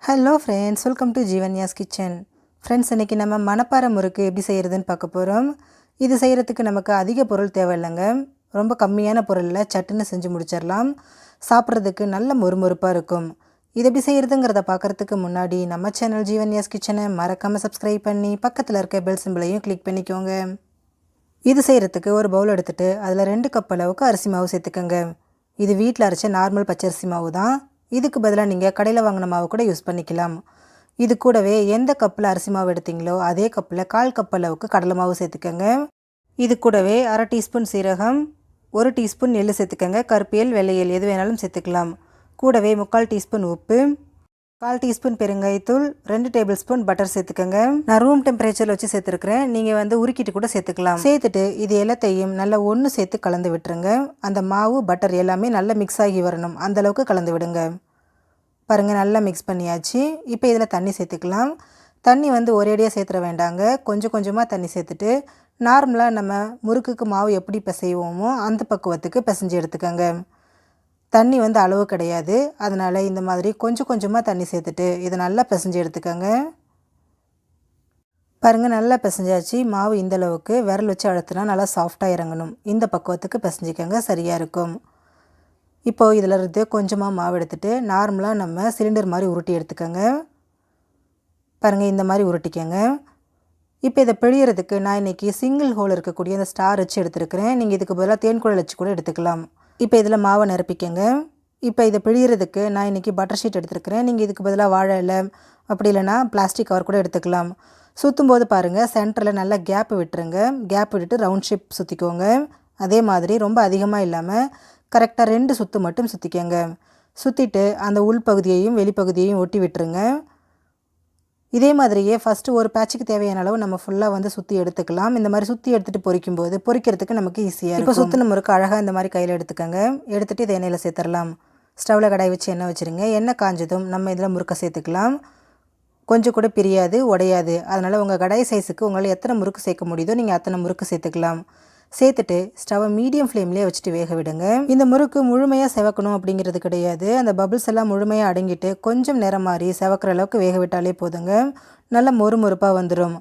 Hello friends, welcome to Jeevanya's kitchen. Friends, இன்றைக்கி நம்ம மணப்பாறை முறுக்கு எப்படி செய்கிறதுன்னு பார்க்க போகிறோம். இது செய்கிறதுக்கு நமக்கு அதிக பொருள் தேவையில்லைங்க. ரொம்ப கம்மியான பொருளில் சட்டுன்னு செஞ்சு முடிச்சிடலாம். சாப்பிட்றதுக்கு நல்ல மொறுமொறுப்பாக இருக்கும். இது எப்படி செய்கிறதுங்கிறத பார்க்குறதுக்கு முன்னாடி நம்ம சேனல் ஜீவன்யாஸ் கிச்சனை மறக்காமல் சப்ஸ்கிரைப் பண்ணி பக்கத்தில் இருக்க பெல் சிம்பிளையும் கிளிக் பண்ணிக்கோங்க. இது செய்கிறதுக்கு ஒரு பவுல் எடுத்துகிட்டு அதில் 2 கப் அளவுக்கு அரிசி மாவு சேர்த்துக்கோங்க. இது வீட்டில் அரைச்ச நார்மல் பச்சரிசி மாவு தான். இதுக்கு பதிலாக நீங்கள் கடையில் வாங்கின மாவு கூட யூஸ் பண்ணிக்கலாம். இது கூடவே எந்த கப்பில் அரிசி மாவு எடுத்தீங்களோ அதே கப்பில் 1/4 கப் அளவுக்கு கடலை மாவு சேர்த்துக்கோங்க. இது கூடவே 1/2 டீஸ்பூன் சீரகம், 1 டீஸ்பூன் எள்ளு சேர்த்துக்கோங்க. கருப்பியல், வெள்ளையல் எது வேணாலும் சேர்த்துக்கலாம். கூடவே 3/4 டீஸ்பூன் உப்பு, 1/4 டீஸ்பூன் பெருங்காயத்தூள், 2 டேபிள் ஸ்பூன் பட்டர் சேர்த்துக்கோங்க. நான் ரூம் டெம்பரேச்சரில் வச்சு சேர்த்துருக்குறேன். நீங்கள் உருக்கிட்டு கூட சேர்த்துக்கலாம். சேர்த்துட்டு இது எல்லாத்தையும் நல்லா ஒன்று சேர்த்து கலந்து விட்டுருங்க. அந்த மாவு பட்டர் எல்லாமே நல்லா மிக்ஸ் ஆகி வரணும், அந்தளவுக்கு கலந்து விடுங்க. பாருங்கள், நல்லா மிக்ஸ் பண்ணியாச்சு. இப்போ இதில் தண்ணி சேர்த்துக்கலாம். தண்ணி ஒரேடியாக சேர்த்துற வேண்டாங்க. கொஞ்சம் கொஞ்சமாக தண்ணி சேர்த்துட்டு நார்மலாக நம்ம முறுக்குக்கு மாவு எப்படி பிசைவோமோ அந்த பக்குவத்துக்கு பிசைஞ்சு எடுத்துக்கோங்க. தண்ணி அளவு கிடையாது. அதனால் இந்த மாதிரி கொஞ்சம் கொஞ்சமாக தண்ணி சேர்த்துட்டு இதை நல்லா பிசைஞ்சு எடுத்துக்கோங்க. பாருங்கள், நல்லா பிசைஞ்சாச்சு. மாவு இந்தளவுக்கு விரல் வச்சு அழுத்தினா நல்லா சாஃப்டாக இறங்கணும். இந்த பக்குவத்துக்கு பிசைஞ்சிக்கோங்க, சரியாக இருக்கும். இப்போது இதில் இருந்து கொஞ்சமாக மாவு எடுத்துகிட்டு நார்மலாக நம்ம சிலிண்டர் மாதிரி உருட்டி எடுத்துக்கோங்க. பாருங்கள், இந்த மாதிரி உருட்டிக்கோங்க. இப்போ இதை பிழியறதுக்கு நான் இன்றைக்கி சிங்கிள் ஹோல் இருக்கக்கூடிய அந்த ஸ்டார் வச்சு எடுத்துருக்கிறேன். நீங்கள் இதுக்கு பதிலாக தேன்குழல் வச்சு கூட எடுத்துக்கலாம். இப்போ இதில் மாவை நிரப்பிக்கங்க. இப்போ இதை பிழியறதுக்கு நான் இன்றைக்கி பட்டர் ஷீட் எடுத்துருக்கிறேன். நீங்கள் இதுக்கு பதிலாக வாழை இலை, அப்படி இல்லைனா பிளாஸ்டிக் கவர் கூட எடுத்துக்கலாம். சுற்றும் போது பாருங்கள், சென்டரில் நல்லா கேப் விட்டுருங்க. கேப் விட்டுட்டு ரவுண்ட் ஷேப் சுற்றிக்கோங்க. அதே மாதிரி ரொம்ப அதிகமாக இல்லாமல் கரெக்டாக 2 சுற்று மட்டும் சுற்றிக்கங்க. சுற்றிட்டு அந்த உள்பகுதியையும் வெளிப்பகுதியையும் ஒட்டி விட்டுருங்க. இதே மாதிரியே ஃபஸ்ட்டு ஒரு பேட்சுக்கு தேவையான அளவு நம்ம ஃபுல்லாக சுற்றி எடுத்துக்கலாம். இந்த மாதிரி சுற்றி எடுத்துகிட்டு பொரிக்கிறதுக்கு நமக்கு ஈஸியாக இருக்கும். இப்போ சுற்றின முறுக்கு அழகாக இந்த மாதிரி கையில் எடுத்துக்கோங்க. எடுத்துகிட்டு இதை எண்ணெயில் சேர்த்துடலாம். ஸ்டவ்வில் கடாய் வச்சு எண்ணெய் வச்சுருங்க. எண்ணெய் காஞ்சதும் நம்ம இதில் முறுக்கை சேர்த்துக்கலாம். கொஞ்சம் கூட பிரியாது, உடையாது. அதனால் உங்கள் கடாய் சைஸுக்கு உங்களால் எத்தனை முறுக்கு சேர்க்க முடியுதோ நீங்கள் அத்தனை முறுக்கு சேர்த்துக்கலாம். சேர்த்துட்டு ஸ்டவ்வை மீடியம் ஃப்ளேம்லேயே வச்சுட்டு வேக விடுங்க. இந்த முறுக்கு முழுமையாக செவக்கணும் அப்படிங்கிறது கிடையாது. அந்த பபிள்ஸ் எல்லாம் முழுமையாக அடங்கிட்டு கொஞ்சம் நேரம் மாறி செவக்கிற அளவுக்கு வேக விட்டாலே போதுங்க. நல்லா மொறுமொறுப்பாக வந்துடும்.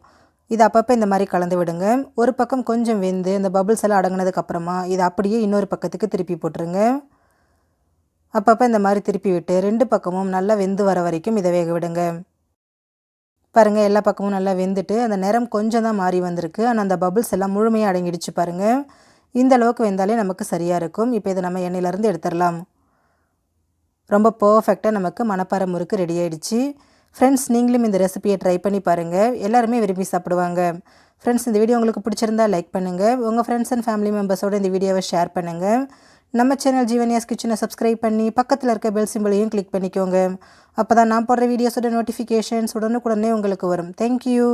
இது அப்பப்போ இந்த மாதிரி கலந்து விடுங்க. ஒரு பக்கம் கொஞ்சம் வெந்து அந்த பபிள்ஸ் எல்லாம் அடங்கினதுக்கப்புறமா இதை அப்படியே இன்னொரு பக்கத்துக்கு திருப்பி போட்டுருங்க. அப்பப்போ இந்த மாதிரி திருப்பி விட்டு 2 பக்கமும் நல்லா வெந்து வர வரைக்கும் இதை வேக விடுங்க. பாருங்கள், எல்லா பக்கமும் நல்லா வெந்துட்டு அந்த நிறம் கொஞ்சம் தான் மாறி வந்திருக்கு. ஆனால் அந்த பபிள்ஸ் எல்லாம் முழுமையாக அடங்கிடுச்சு பாருங்கள். இந்த அளவுக்கு வெந்தாலே நமக்கு சரியாக இருக்கும். இப்போ இதை நம்ம எண்ணெயிலேருந்து எடுத்துடலாம். ரொம்ப பர்ஃபெக்டாக நமக்கு மணப்பாறை முறுக்கு ரெடி ஆகிடுச்சு. ஃப்ரெண்ட்ஸ், நீங்களும் இந்த ரெசிபியை ட்ரை பண்ணி பாருங்கள். எல்லாருமே விரும்பி சாப்பிடுவாங்க. ஃப்ரெண்ட்ஸ், இந்த வீடியோ உங்களுக்கு பிடிச்சிருந்தா லைக் பண்ணுங்கள். உங்கள் ஃப்ரெண்ட்ஸ் அண்ட் ஃபேமிலி மெம்பர்ஸோடு இந்த வீடியோவை ஷேர் பண்ணுங்கள். நம்ம சேனல் ஜீவன்யாஸ் கிச்சனை சப்ஸ்கிரைப் பண்ணி பக்கத்தில் இருக்க பெல் சிம்பிளையும் கிளிக் பண்ணிக்கோங்க. அப்போ தான் நான் போடுற வீடியோஸோட நோட்டிஃபிகேஷன்ஸ் உடனுக்குடனே உங்களுக்கு வரும். தேங்க்யூ.